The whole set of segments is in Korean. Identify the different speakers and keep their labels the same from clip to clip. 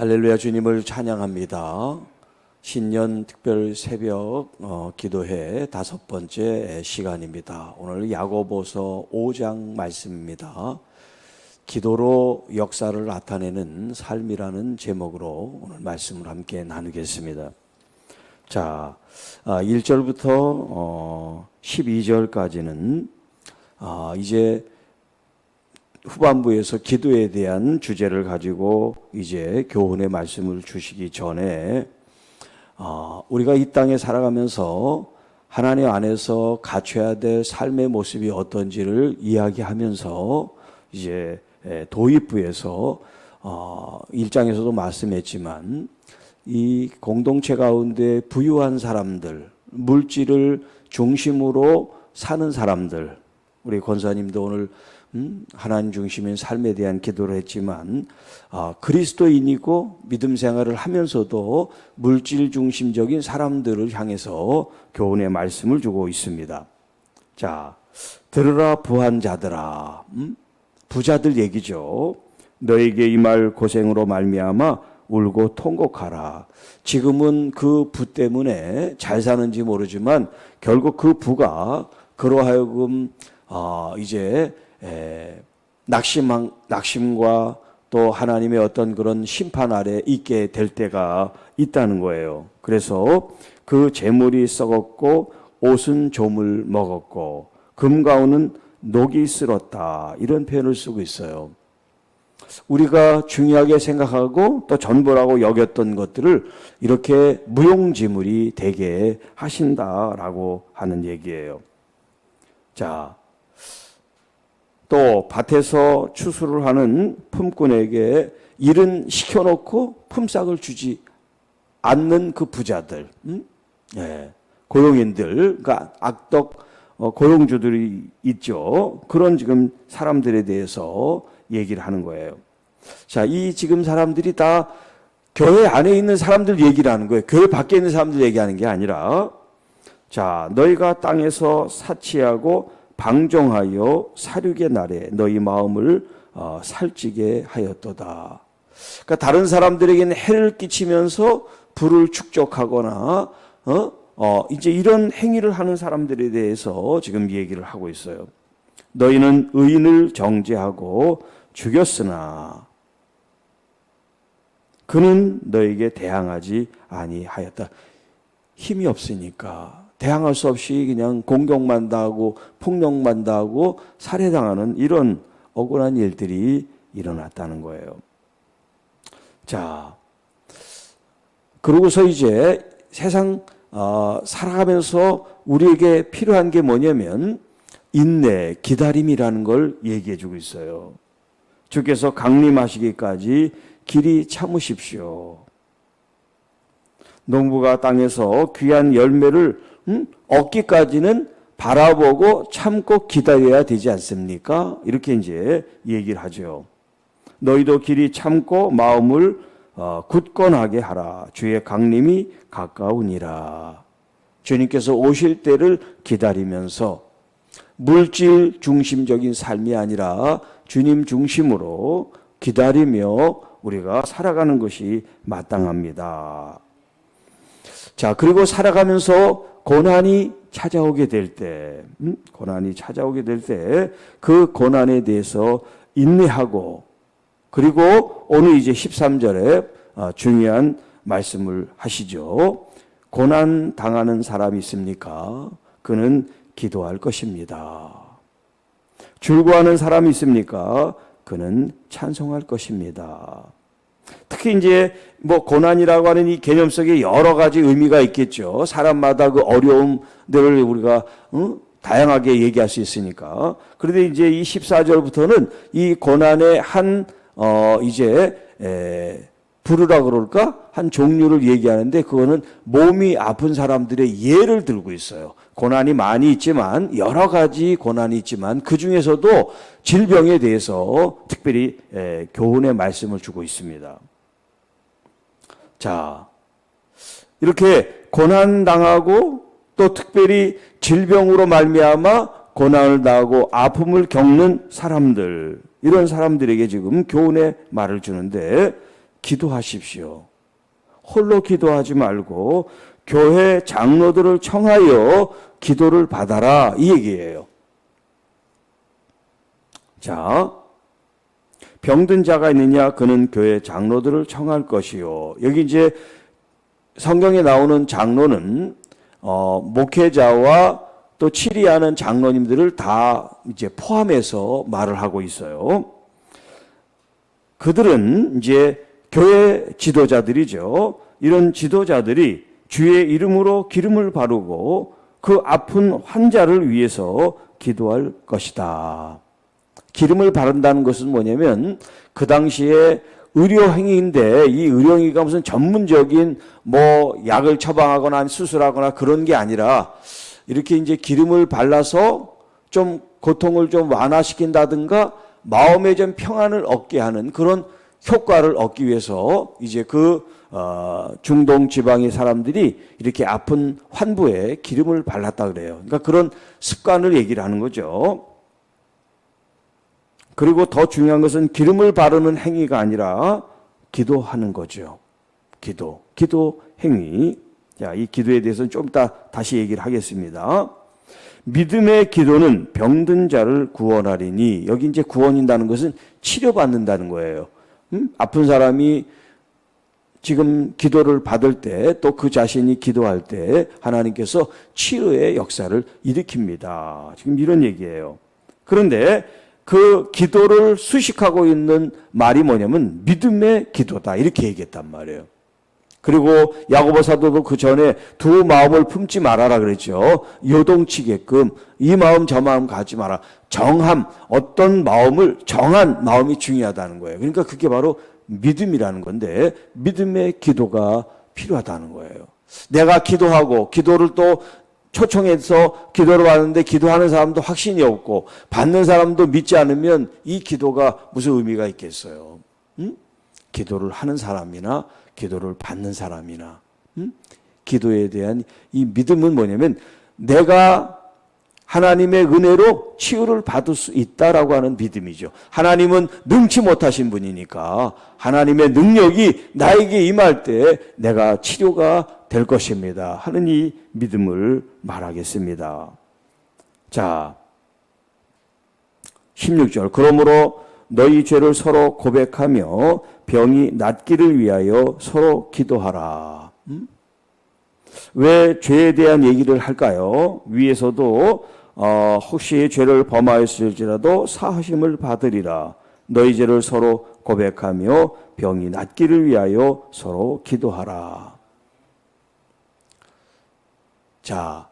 Speaker 1: 할렐루야, 주님을 찬양합니다. 신년 특별 새벽 기도회 5번째 시간입니다. 오늘 야고보서 5장 말씀입니다. 기도로 역사를 나타내는 삶이라는 제목으로 오늘 말씀을 함께 나누겠습니다. 자, 1절부터 12절까지는 이제 후반부에서 기도에 대한 주제를 가지고 이제 교훈의 말씀을 주시기 전에 우리가 이 땅에 살아가면서 하나님 안에서 갖춰야 될 삶의 모습이 어떤지를 이야기하면서 이제 도입부에서 1장에서도 말씀했지만 이 공동체 가운데 부유한 사람들, 물질을 중심으로 사는 사람들, 우리 권사님도 오늘 하나님 중심인 삶에 대한 기도를 했지만 그리스도인이고 믿음 생활을 하면서도 물질 중심적인 사람들을 향해서 교훈의 말씀을 주고 있습니다. 자, 들으라 부한 자들아, 부자들 얘기죠. 너에게 임할 고생으로 말미암아 울고 통곡하라. 지금은 그 부 때문에 잘 사는지 모르지만 결국 그 부가 그로 하여금 이제 낙심과 또 하나님의 어떤 그런 심판 아래 있게 될 때가 있다는 거예요. 그래서 그 재물이 썩었고 옷은 조물 먹었고 금가운은 녹이 쓸었다, 이런 표현을 쓰고 있어요. 우리가 중요하게 생각하고 또 전부라고 여겼던 것들을 이렇게 무용지물이 되게 하신다라고 하는 얘기예요. 자, 또 밭에서 추수를 하는 품꾼에게 일은 시켜놓고 품삯을 주지 않는 그 부자들, 고용인들, 그러니까 악덕 고용주들이 있죠. 그런 지금 사람들에 대해서 얘기를 하는 거예요. 자, 이 지금 사람들이 다 교회 안에 있는 사람들 얘기를 하는 거예요. 교회 밖에 있는 사람들 얘기하는 게 아니라, 자, 너희가 땅에서 사치하고 방종하여 살육의 날에 너희 마음을 살찌게 하였도다. 그러니까 다른 사람들에게는 해를 끼치면서 부를 축적하거나 이제 이런 행위를 하는 사람들에 대해서 지금 얘기를 하고 있어요. 너희는 의인을 정죄하고 죽였으나 그는 너에게 대항하지 아니하였다. 힘이 없으니까 대항할 수 없이 그냥 공격만 당하고 폭력만 당하고 살해당하는 이런 억울한 일들이 일어났다는 거예요. 자, 그러고서 이제 세상 살아가면서 우리에게 필요한 게 뭐냐면 인내, 기다림이라는 걸 얘기해 주고 있어요. 주께서 강림하시기까지 길이 참으십시오. 농부가 땅에서 귀한 열매를 얻기까지는 바라보고 참고 기다려야 되지 않습니까? 이렇게 이제 얘기를 하죠. 너희도 길이 참고 마음을 굳건하게 하라. 주의 강림이 가까우니라. 주님께서 오실 때를 기다리면서 물질 중심적인 삶이 아니라 주님 중심으로 기다리며 우리가 살아가는 것이 마땅합니다. 자, 그리고 살아가면서 고난이 찾아오게 될 때, 그 고난에 대해서 인내하고, 그리고 오늘 이제 13절에 중요한 말씀을 하시죠. 고난 당하는 사람이 있습니까? 그는 기도할 것입니다. 즐거워하는 사람이 있습니까? 그는 찬송할 것입니다. 특히 이제 고난이라고 하는 이 개념 속에 여러 가지 의미가 있겠죠. 사람마다 그 어려움들을 우리가 다양하게 얘기할 수 있으니까. 그런데 이제 이 14절부터는 이 고난의 한 부르라 그럴까? 한 종류를 얘기하는데 그거는 몸이 아픈 사람들의 예를 들고 있어요. 고난이 많이 있지만, 여러 가지 고난이 있지만 그 중에서도 질병에 대해서 특별히 교훈의 말씀을 주고 있습니다. 자, 이렇게 고난당하고 또 특별히 질병으로 말미암아 고난을 당하고 아픔을 겪는 사람들, 이런 사람들에게 지금 교훈의 말을 주는데 기도하십시오. 홀로 기도하지 말고 교회 장로들을 청하여 기도를 받아라, 이 얘기예요. 자, 병든 자가 있느냐? 그는 교회 장로들을 청할 것이요. 여기 이제 성경에 나오는 장로는 목회자와 또 치리하는 장로님들을 다 이제 포함해서 말을 하고 있어요. 그들은 이제 교회 지도자들이죠. 이런 지도자들이 주의 이름으로 기름을 바르고 그 아픈 환자를 위해서 기도할 것이다. 기름을 바른다는 것은 뭐냐면 그 당시에 의료행위인데 이 의료행위가 무슨 전문적인 뭐 약을 처방하거나 수술하거나 그런 게 아니라 이렇게 이제 기름을 발라서 좀 고통을 좀 완화시킨다든가 마음의 좀 평안을 얻게 하는 그런 효과를 얻기 위해서 이제 그 중동 지방의 사람들이 이렇게 아픈 환부에 기름을 발랐다 그래요. 그러니까 그런 습관을 얘기를 하는 거죠. 그리고 더 중요한 것은 기름을 바르는 행위가 아니라 기도하는 거죠. 기도 행위. 자, 이 기도에 대해서는 좀 이따 다시 얘기를 하겠습니다. 믿음의 기도는 병든 자를 구원하리니, 여기 이제 구원인다는 것은 치료받는다는 거예요. 아픈 사람이 지금 기도를 받을 때, 또 그 자신이 기도할 때 하나님께서 치료의 역사를 일으킵니다. 지금 이런 얘기예요. 그런데 그 기도를 수식하고 있는 말이 뭐냐면 믿음의 기도다, 이렇게 얘기했단 말이에요. 그리고 야고보 사도도 그 전에 두 마음을 품지 말아라 그랬죠. 요동치게끔 이 마음 저 마음 가지 마라. 정함, 어떤 마음을 정한 마음이 중요하다는 거예요. 그러니까 그게 바로 믿음이라는 건데 믿음의 기도가 필요하다는 거예요. 내가 기도하고 기도를 또 초청해서 기도를 받는데 기도하는 사람도 확신이 없고 받는 사람도 믿지 않으면 이 기도가 무슨 의미가 있겠어요? 기도를 하는 사람이나 기도를 받는 사람이나 기도에 대한 이 믿음은 뭐냐면 내가 하나님의 은혜로 치유를 받을 수 있다라고 하는 믿음이죠. 하나님은 능치 못하신 분이니까 하나님의 능력이 나에게 임할 때 내가 치료가 될 것입니다 하는 이 믿음을 말하겠습니다. 자, 16절. 그러므로 너희 죄를 서로 고백하며 병이 낫기를 위하여 서로 기도하라. 왜 죄에 대한 얘기를 할까요? 위에서도 혹시 죄를 범하였을지라도 사하심을 받으리라. 너희 죄를 서로 고백하며 병이 낫기를 위하여 서로 기도하라. 자,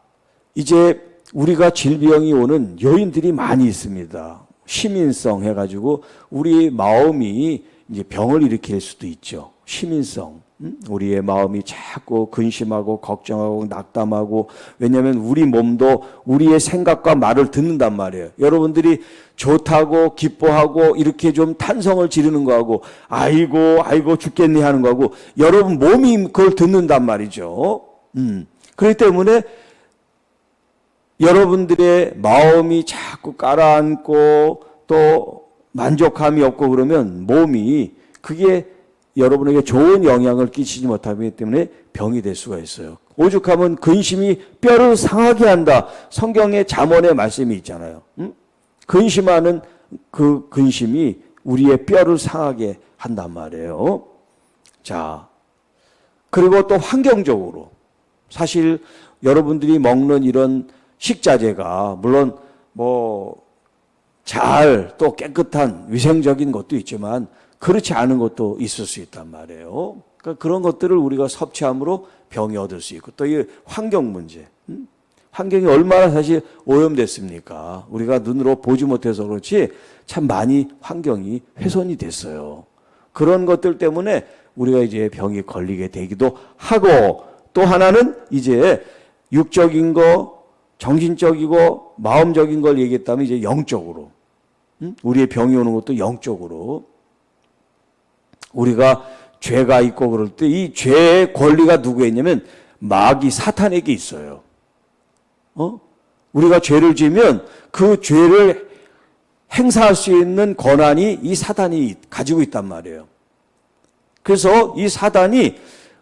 Speaker 1: 이제 우리가 질병이 오는 요인들이 많이 있습니다. 시민성 해가지고 우리 마음이 이제 병을 일으킬 수도 있죠. 시민성. 우리의 마음이 자꾸 근심하고 걱정하고 낙담하고, 왜냐하면 우리 몸도 우리의 생각과 말을 듣는단 말이에요. 여러분들이 좋다고 기뻐하고 이렇게 좀 탄성을 지르는 거하고 아이고 죽겠네 하는 거하고 여러분 몸이 그걸 듣는단 말이죠. 그렇기 때문에 여러분들의 마음이 자꾸 가라앉고 또 만족감이 없고 그러면 몸이 그게 여러분에게 좋은 영향을 끼치지 못하기 때문에 병이 될 수가 있어요. 오죽하면 근심이 뼈를 상하게 한다. 성경의 잠언의 말씀이 있잖아요. 근심하는 그 근심이 우리의 뼈를 상하게 한단 말이에요. 자, 그리고 또 환경적으로 사실 여러분들이 먹는 이런 식자재가 물론 잘 또 깨끗한 위생적인 것도 있지만 그렇지 않은 것도 있을 수 있단 말이에요. 그러니까 그런 것들을 우리가 섭취함으로 병이 얻을 수 있고 또 이 환경 문제. 환경이 얼마나 사실 오염됐습니까? 우리가 눈으로 보지 못해서 그렇지 참 많이 환경이 훼손이 됐어요. 그런 것들 때문에 우리가 이제 병이 걸리게 되기도 하고, 또 하나는 이제 육적인 거, 정신적이고 마음적인 걸 얘기했다면 이제 영적으로. 우리의 병이 오는 것도 영적으로. 우리가 죄가 있고 그럴 때 이 죄의 권리가 누구에 있냐면 마귀 사탄에게 있어요. 우리가 죄를 지으면 그 죄를 행사할 수 있는 권한이 이 사탄이 가지고 있단 말이에요. 그래서 이 사단이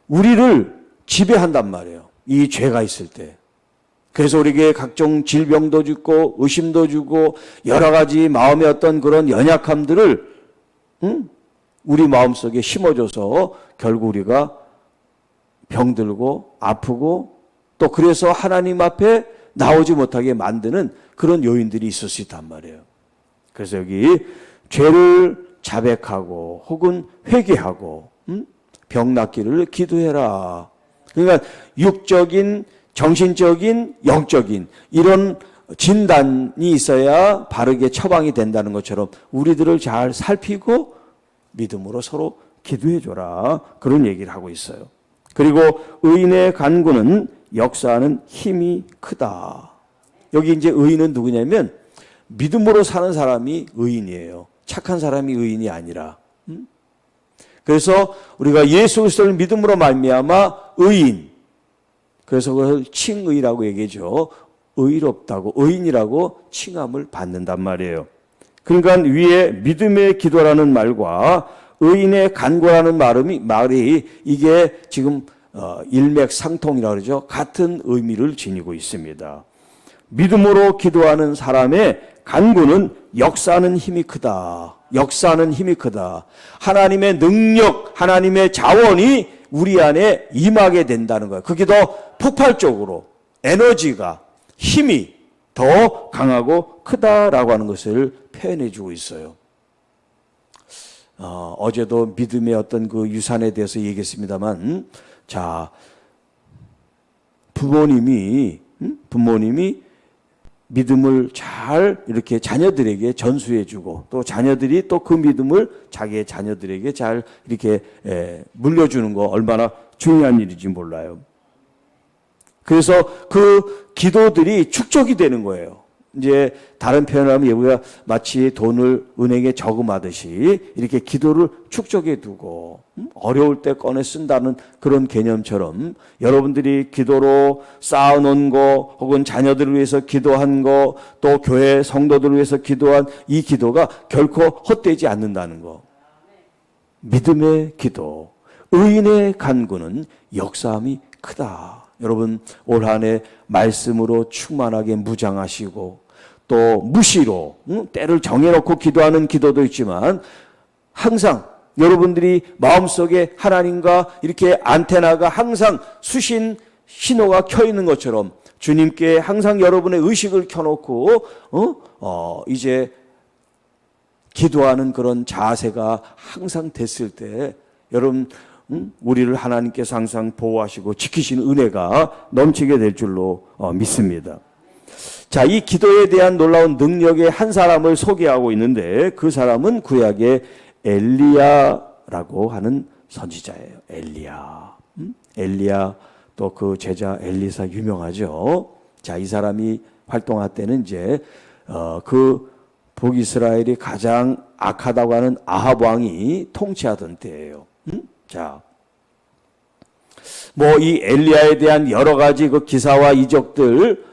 Speaker 1: 우리를 지배한단 말이에요. 이 죄가 있을 때. 그래서 우리에게 각종 질병도 주고 의심도 주고 여러 가지 마음의 어떤 그런 연약함들을 우리 마음속에 심어줘서 결국 우리가 병들고 아프고 또 그래서 하나님 앞에 나오지 못하게 만드는 그런 요인들이 있을 수 있단 말이에요. 그래서 여기 죄를 자백하고 혹은 회개하고 병 낫기를 기도해라. 그러니까 육적인, 정신적인, 영적인 이런 진단이 있어야 바르게 처방이 된다는 것처럼 우리들을 잘 살피고 믿음으로 서로 기도해 줘라. 그런 얘기를 하고 있어요. 그리고 의인의 간구는 역사하는 힘이 크다. 여기 이제 의인은 누구냐면 믿음으로 사는 사람이 의인이에요. 착한 사람이 의인이 아니라. 그래서 우리가 예수 그리스도를 믿음으로 말미암아 의인. 그래서 그걸 칭의라고 얘기하죠. 의롭다고 의인이라고 칭함을 받는단 말이에요. 그러니까 위에 믿음의 기도라는 말과 의인의 간구라는 말이 이게 지금 일맥상통이라고 그러죠. 같은 의미를 지니고 있습니다. 믿음으로 기도하는 사람의 간구는 역사하는 힘이 크다. 역사하는 힘이 크다. 하나님의 능력, 하나님의 자원이 우리 안에 임하게 된다는 거예요. 그게 더 폭발적으로 에너지가, 힘이 더 강하고 크다라고 하는 것을 표현해 주고 있어요. 어제도 믿음의 어떤 그 유산에 대해서 얘기했습니다만, 자, 부모님이 믿음을 잘 이렇게 자녀들에게 전수해 주고 또 자녀들이 또 그 믿음을 자기의 자녀들에게 잘 이렇게 물려주는 거 얼마나 중요한 일인지 몰라요. 그래서 그 기도들이 축적이 되는 거예요. 이제 다른 표현을 하면 우리가 마치 돈을 은행에 저금하듯이 이렇게 기도를 축적해 두고 어려울 때 꺼내 쓴다는 그런 개념처럼 여러분들이 기도로 쌓아놓은 거 혹은 자녀들을 위해서 기도한 거 또 교회 성도들을 위해서 기도한 이 기도가 결코 헛되지 않는다는 거. 믿음의 기도, 의인의 간구는 역사함이 크다. 여러분 올 한 해 말씀으로 충만하게 무장하시고 또 무시로 때를 정해놓고 기도하는 기도도 있지만 항상 여러분들이 마음속에 하나님과 이렇게 안테나가 항상 수신 신호가 켜 있는 것처럼 주님께 항상 여러분의 의식을 켜놓고 이제 기도하는 그런 자세가 항상 됐을 때 여러분 우리를 하나님께서 항상 보호하시고 지키시는 은혜가 넘치게 될 줄로 믿습니다. 자, 이 기도에 대한 놀라운 능력의 한 사람을 소개하고 있는데 그 사람은 구약의 엘리야라고 하는 선지자예요. 엘리야 또 그 제자 엘리사 유명하죠. 자, 이 사람이 활동할 때는 이제 그 북이스라엘이 가장 악하다고 하는 아합 왕이 통치하던 때예요. 자, 뭐 이 엘리야에 대한 여러 가지 그 기사와 이적들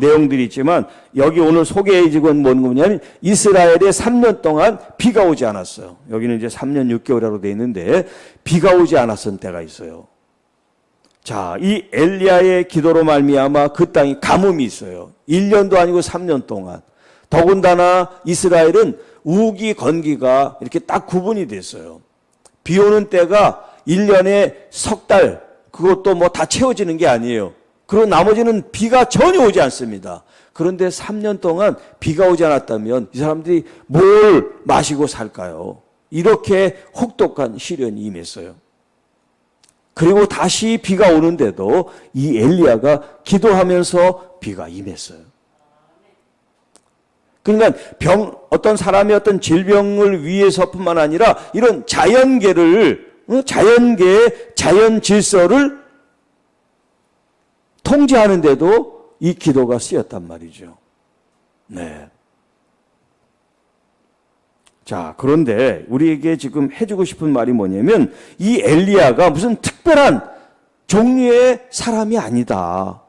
Speaker 1: 내용들이 있지만 여기 오늘 소개해지건 뭐냐면 이스라엘에 3년 동안 비가 오지 않았어요. 여기는 이제 3년 6개월이라고 되어 있는데 비가 오지 않았던 때가 있어요. 자, 이 엘리야의 기도로 말미암아 그 땅이 가뭄이 있어요. 1년도 아니고 3년 동안. 더군다나 이스라엘은 우기 건기가 이렇게 딱 구분이 됐어요. 비 오는 때가 1년에 석 달, 그것도 뭐 다 채워지는 게 아니에요. 그리고 나머지는 비가 전혀 오지 않습니다. 그런데 3년 동안 비가 오지 않았다면 이 사람들이 뭘 마시고 살까요? 이렇게 혹독한 시련이 임했어요. 그리고 다시 비가 오는데도 이 엘리야가 기도하면서 비가 임했어요. 그러니까 어떤 사람의 어떤 질병을 위해서뿐만 아니라 이런 자연 질서를 통제하는데도 이 기도가 쓰였단 말이죠. 네. 자, 그런데 우리에게 지금 해주고 싶은 말이 뭐냐면 이 엘리야가 무슨 특별한 종류의 사람이 아니다.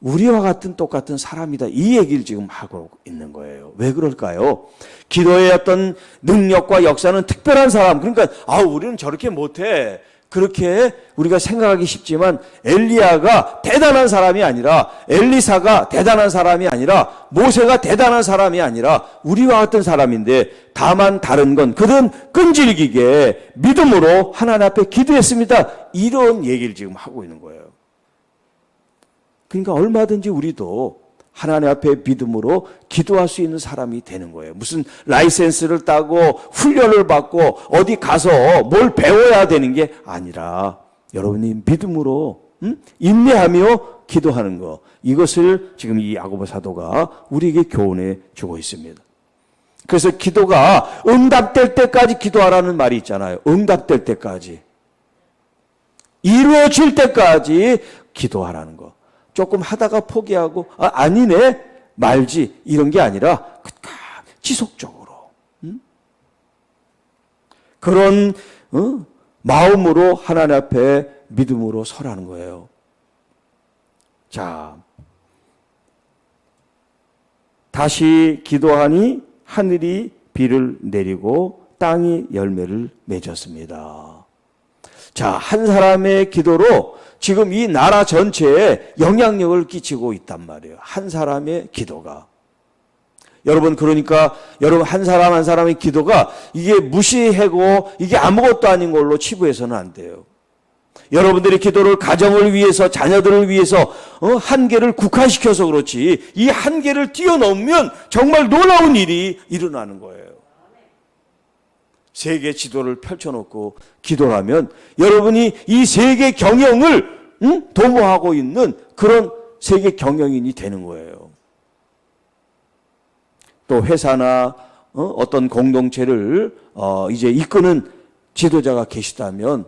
Speaker 1: 우리와 같은 똑같은 사람이다. 이 얘기를 지금 하고 있는 거예요. 왜 그럴까요? 기도의 어떤 능력과 역사는 특별한 사람, 그러니까 우리는 저렇게 못해, 그렇게 우리가 생각하기 쉽지만 엘리야가 대단한 사람이 아니라, 엘리사가 대단한 사람이 아니라, 모세가 대단한 사람이 아니라 우리와 같은 사람인데, 다만 다른 건 그들은 끈질기게 믿음으로 하나님 앞에 기도했습니다. 이런 얘기를 지금 하고 있는 거예요. 그러니까 얼마든지 우리도 하나님 앞에 믿음으로 기도할 수 있는 사람이 되는 거예요. 무슨 라이센스를 따고 훈련을 받고 어디 가서 뭘 배워야 되는 게 아니라 여러분이 믿음으로 인내하며 기도하는 거, 이것을 지금 이 야고보 사도가 우리에게 교훈해 주고 있습니다. 그래서 기도가 응답될 때까지 기도하라는 말이 있잖아요. 응답될 때까지, 이루어질 때까지 기도하라는 거. 조금 하다가 포기하고 아니네 말지 이런 게 아니라 지속적으로 그런 마음으로 하나님 앞에 믿음으로 서라는 거예요. 자, 다시 기도하니 하늘이 비를 내리고 땅이 열매를 맺었습니다. 자, 한 사람의 기도로 지금 이 나라 전체에 영향력을 끼치고 있단 말이에요. 한 사람의 기도가. 여러분, 그러니까 여러분 한 사람 한 사람의 기도가 이게 무시하고 이게 아무것도 아닌 걸로 치부해서는 안 돼요. 여러분들의 기도를 가정을 위해서, 자녀들을 위해서 한계를 국한시켜서 그렇지, 이 한계를 뛰어넘으면 정말 놀라운 일이 일어나는 거예요. 세계 지도를 펼쳐놓고 기도를 하면 여러분이 이 세계 경영을 도모하고 있는 그런 세계 경영인이 되는 거예요. 또 회사나 어떤 공동체를 이제 이끄는 지도자가 계시다면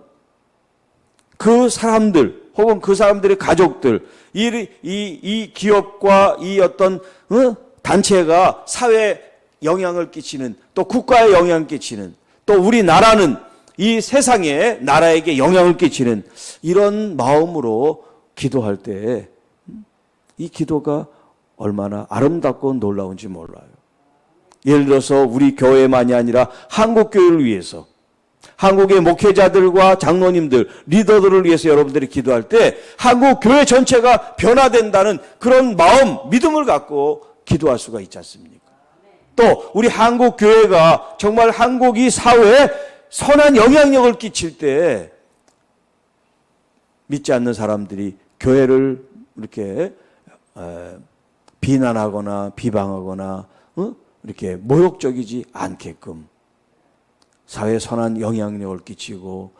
Speaker 1: 그 사람들 혹은 그 사람들의 가족들, 이 기업과 이 어떤 단체가 사회에 영향을 끼치는, 또 국가에 영향을 끼치는, 또 우리나라는 이 세상에 나라에게 영향을 끼치는 이런 마음으로 기도할 때 이 기도가 얼마나 아름답고 놀라운지 몰라요. 예를 들어서 우리 교회만이 아니라 한국 교회를 위해서, 한국의 목회자들과 장로님들, 리더들을 위해서 여러분들이 기도할 때 한국 교회 전체가 변화된다는 그런 마음, 믿음을 갖고 기도할 수가 있지 않습니까? 또 우리 한국 교회가 정말 한국이 사회에 선한 영향력을 끼칠 때 믿지 않는 사람들이 교회를 이렇게 비난하거나 비방하거나 이렇게 모욕적이지 않게끔 사회에 선한 영향력을 끼치고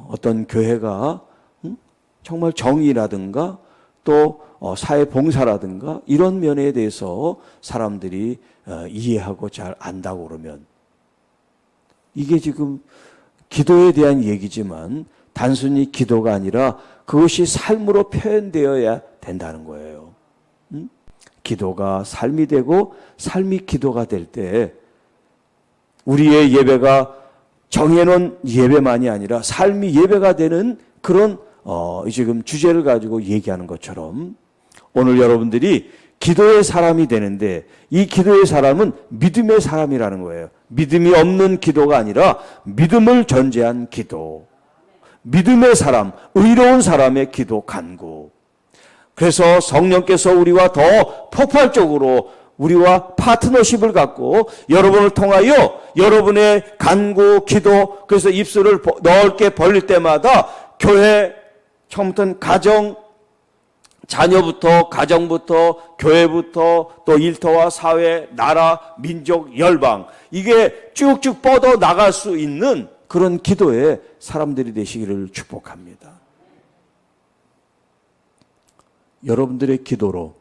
Speaker 1: 어떤 교회가 정말 정의라든가 또 사회 봉사라든가 이런 면에 대해서 사람들이 이해하고 잘 안다고 그러면, 이게 지금 기도에 대한 얘기지만 단순히 기도가 아니라 그것이 삶으로 표현되어야 된다는 거예요. 기도가 삶이 되고 삶이 기도가 될 때 우리의 예배가 정해놓은 예배만이 아니라 삶이 예배가 되는 그런 지금 주제를 가지고 얘기하는 것처럼 오늘 여러분들이 기도의 사람이 되는데, 이 기도의 사람은 믿음의 사람이라는 거예요. 믿음이 없는 기도가 아니라 믿음을 전제한 기도, 믿음의 사람, 의로운 사람의 기도 간구. 그래서 성령께서 우리와 더 폭발적으로 우리와 파트너십을 갖고 여러분을 통하여 여러분의 간구, 기도, 그래서 입술을 넓게 벌릴 때마다 교회, 처음부터는 가정, 자녀부터, 가정부터, 교회부터, 또 일터와 사회, 나라, 민족, 열방, 이게 쭉쭉 뻗어 나갈 수 있는 그런 기도의 사람들이 되시기를 축복합니다. 여러분들의 기도로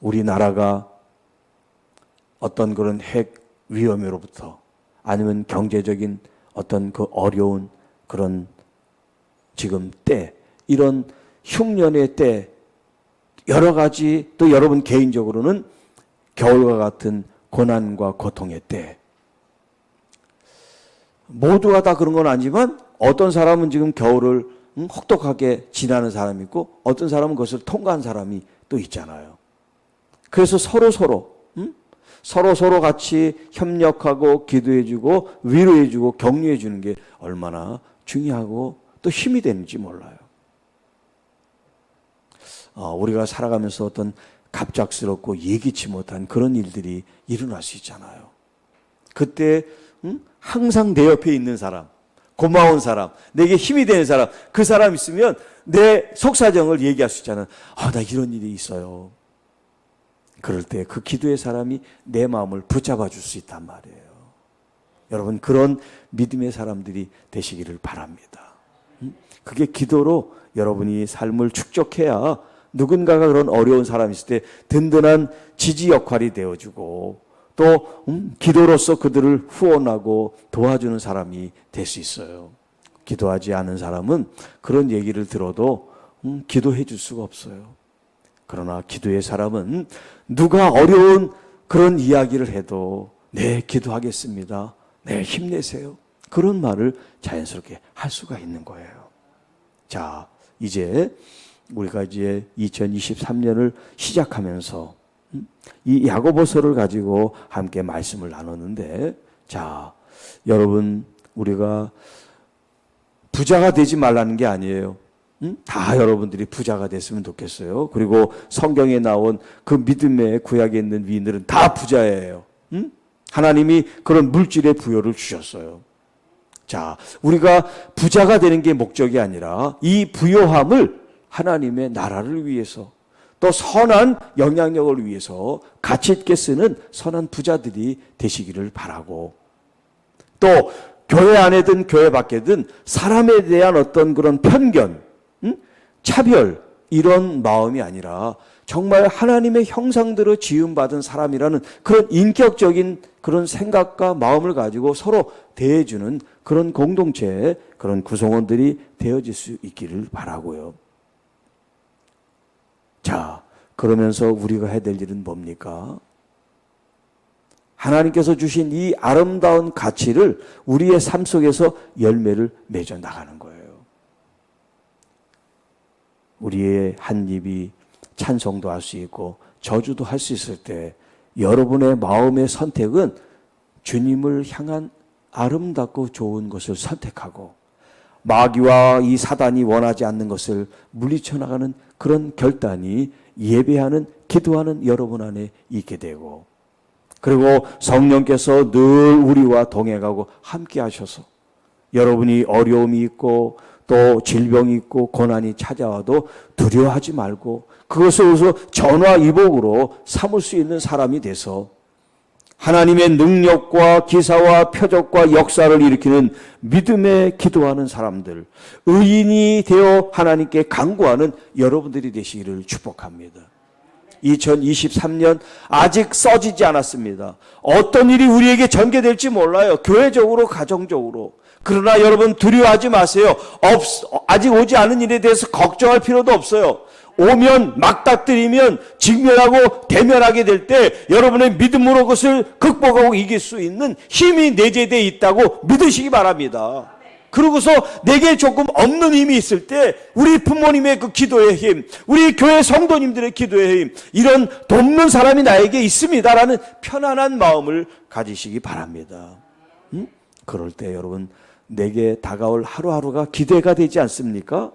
Speaker 1: 우리나라가 어떤 그런 핵 위험으로부터 아니면 경제적인 어떤 그 어려운 그런 지금 때, 이런 흉년의 때, 여러 가지, 또 여러분 개인적으로는 겨울과 같은 고난과 고통의 때, 모두가 다 그런 건 아니지만 어떤 사람은 지금 겨울을 혹독하게 지나는 사람이 있고 어떤 사람은 그것을 통과한 사람이 또 있잖아요. 그래서 서로 같이 협력하고 기도해주고 위로해주고 격려해주는 게 얼마나 중요하고 또 힘이 되는지 몰라요. 우리가 살아가면서 어떤 갑작스럽고 예기치 못한 그런 일들이 일어날 수 있잖아요. 그때 항상 내 옆에 있는 사람, 고마운 사람, 내게 힘이 되는 사람, 그 사람 있으면 내 속사정을 얘기할 수 있잖아요. 나 이런 일이 있어요. 그럴 때 그 기도의 사람이 내 마음을 붙잡아 줄 수 있단 말이에요. 여러분, 그런 믿음의 사람들이 되시기를 바랍니다. 그게 기도로 여러분이 삶을 축적해야 누군가가 그런 어려운 사람이 있을 때 든든한 지지 역할이 되어주고 또 기도로서 그들을 후원하고 도와주는 사람이 될 수 있어요. 기도하지 않은 사람은 그런 얘기를 들어도 기도해 줄 수가 없어요. 그러나 기도의 사람은 누가 어려운 그런 이야기를 해도 네, 기도하겠습니다. 네, 힘내세요. 그런 말을 자연스럽게 할 수가 있는 거예요. 자, 이제 우리가 이제 2023년을 시작하면서 이 야고보서를 가지고 함께 말씀을 나눴는데, 자, 여러분, 우리가 부자가 되지 말라는 게 아니에요. 다 여러분들이 부자가 됐으면 좋겠어요. 그리고 성경에 나온 그 믿음의 구약에 있는 위인들은 다 부자예요. 하나님이 그런 물질의 부여를 주셨어요. 자, 우리가 부자가 되는 게 목적이 아니라 이 부요함을 하나님의 나라를 위해서 또 선한 영향력을 위해서 가치 있게 쓰는 선한 부자들이 되시기를 바라고, 또 교회 안에든 교회 밖에든 사람에 대한 어떤 그런 편견, 차별, 이런 마음이 아니라 정말 하나님의 형상대로 지음받은 사람이라는 그런 인격적인 그런 생각과 마음을 가지고 서로 대해주는 그런 공동체, 그런 구성원들이 되어질 수 있기를 바라고요. 자, 그러면서 우리가 해야 될 일은 뭡니까? 하나님께서 주신 이 아름다운 가치를 우리의 삶 속에서 열매를 맺어 나가는 거예요. 우리의 한 입이 찬송도 할 수 있고 저주도 할 수 있을 때 여러분의 마음의 선택은 주님을 향한 아름답고 좋은 것을 선택하고 마귀와 이 사단이 원하지 않는 것을 물리쳐 나가는 그런 결단이 예배하는, 기도하는 여러분 안에 있게 되고, 그리고 성령께서 늘 우리와 동행하고 함께 하셔서 여러분이 어려움이 있고 또 질병이 있고 고난이 찾아와도 두려워하지 말고 그것을 전화위복으로 삼을 수 있는 사람이 돼서 하나님의 능력과 기사와 표적과 역사를 일으키는 믿음에 기도하는 사람들, 의인이 되어 하나님께 간구하는 여러분들이 되시기를 축복합니다. 2023년 아직 써지지 않았습니다. 어떤 일이 우리에게 전개될지 몰라요. 교회적으로, 가정적으로. 그러나 여러분 두려워하지 마세요. 아직 오지 않은 일에 대해서 걱정할 필요도 없어요. 오면 막닥뜨리면 직면하고 대면하게 될 때 여러분의 믿음으로 그것을 극복하고 이길 수 있는 힘이 내재되어 있다고 믿으시기 바랍니다. 그러고서 내게 조금 없는 힘이 있을 때 우리 부모님의 그 기도의 힘, 우리 교회 성도님들의 기도의 힘, 이런 돕는 사람이 나에게 있습니다라는 편안한 마음을 가지시기 바랍니다. 그럴 때 여러분, 내게 다가올 하루하루가 기대가 되지 않습니까?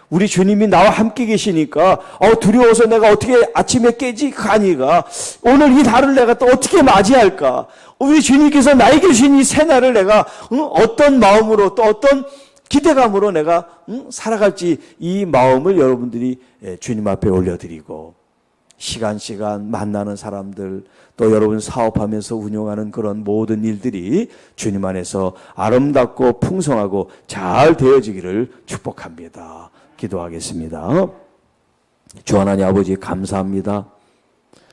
Speaker 1: 우리 주님이 나와 함께 계시니까 두려워서 내가 어떻게 아침에 깨지? 아니가 오늘 이 날을 내가 또 어떻게 맞이할까? 우리 주님께서 나에게 주신 이 새날을 내가 어떤 마음으로 또 어떤 기대감으로 내가 살아갈지, 이 마음을 여러분들이 주님 앞에 올려드리고, 시간 만나는 사람들, 또 여러분 사업하면서 운영하는 그런 모든 일들이 주님 안에서 아름답고 풍성하고 잘 되어지기를 축복합니다. 기도하겠습니다. 주 하나님 아버지, 감사합니다.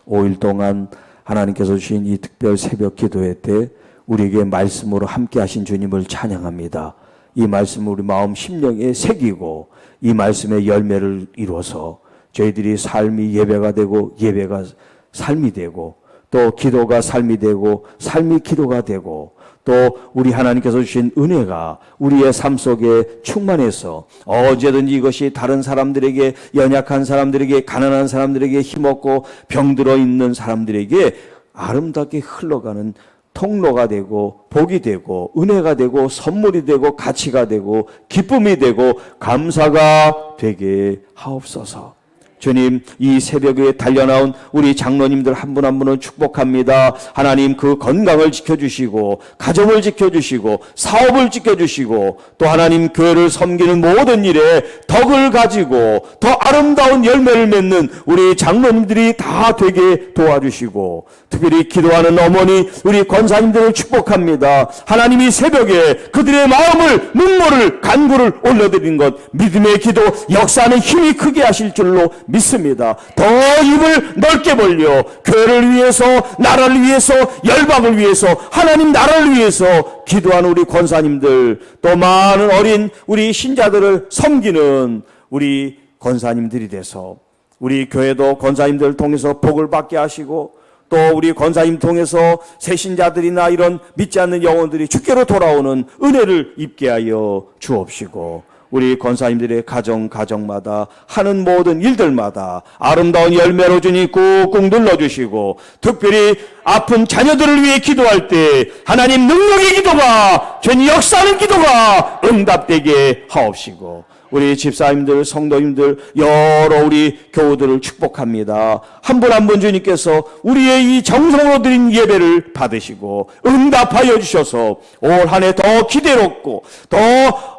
Speaker 1: 5일 동안 하나님께서 주신 이 특별 새벽 기도회 때 우리에게 말씀으로 함께 하신 주님을 찬양합니다. 이 말씀을 우리 마음 심령에 새기고 이 말씀의 열매를 이루어서 저희들이 삶이 예배가 되고 예배가 삶이 되고 또 기도가 삶이 되고 삶이 기도가 되고 또 우리 하나님께서 주신 은혜가 우리의 삶 속에 충만해서 언제든지 이것이 다른 사람들에게, 연약한 사람들에게, 가난한 사람들에게, 힘없고 병들어 있는 사람들에게 아름답게 흘러가는 통로가 되고 복이 되고 은혜가 되고 선물이 되고 가치가 되고 기쁨이 되고 감사가 되게 하옵소서. 주님, 이 새벽에 달려나온 우리 장로님들 한 분 한 분을 축복합니다. 하나님, 그 건강을 지켜주시고 가정을 지켜주시고 사업을 지켜주시고 또 하나님 교회를 섬기는 모든 일에 덕을 가지고 더 아름다운 열매를 맺는 우리 장로님들이 다 되게 도와주시고, 특별히 기도하는 어머니 우리 권사님들을 축복합니다. 하나님이 새벽에 그들의 마음을, 눈물을, 간구를 올려드린 것, 믿음의 기도 역사하는 힘이 크게 하실 줄로 믿습니다. 더 입을 넓게 벌려 교회를 위해서, 나라를 위해서, 열방을 위해서, 하나님 나라를 위해서 기도하는 우리 권사님들, 또 많은 어린 우리 신자들을 섬기는 우리 권사님들이 돼서 우리 교회도 권사님들을 통해서 복을 받게 하시고, 또 우리 권사님 통해서 새신자들이나 이런 믿지 않는 영혼들이 주께로 돌아오는 은혜를 입게 하여 주옵시고, 우리 권사님들의 가정마다 하는 모든 일들마다 아름다운 열매로 주니 꾹꾹 눌러주시고, 특별히 아픈 자녀들을 위해 기도할 때 하나님 능력의 기도가, 주님 역사하는 기도가 응답되게 하옵시고, 우리 집사님들, 성도님들, 여러 우리 교우들을 축복합니다. 한 분 한 분 주님께서 우리의 이 정성으로 드린 예배를 받으시고 응답하여 주셔서 올 한 해 더 기대롭고 더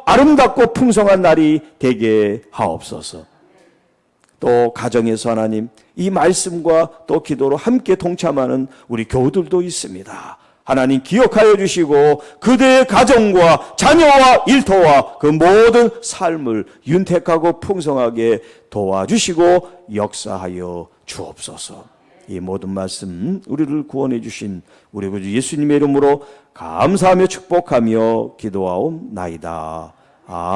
Speaker 1: 아름답고 풍성한 날이 되게 하옵소서. 또 가정에서 하나님 이 말씀과 또 기도로 함께 동참하는 우리 교우들도 있습니다. 하나님 기억하여 주시고 그대의 가정과 자녀와 일터와 그 모든 삶을 윤택하고 풍성하게 도와주시고 역사하여 주옵소서. 이 모든 말씀 우리를 구원해 주신 우리 구주 예수님의 이름으로 감사하며 축복하며 기도하옵나이다. 아멘.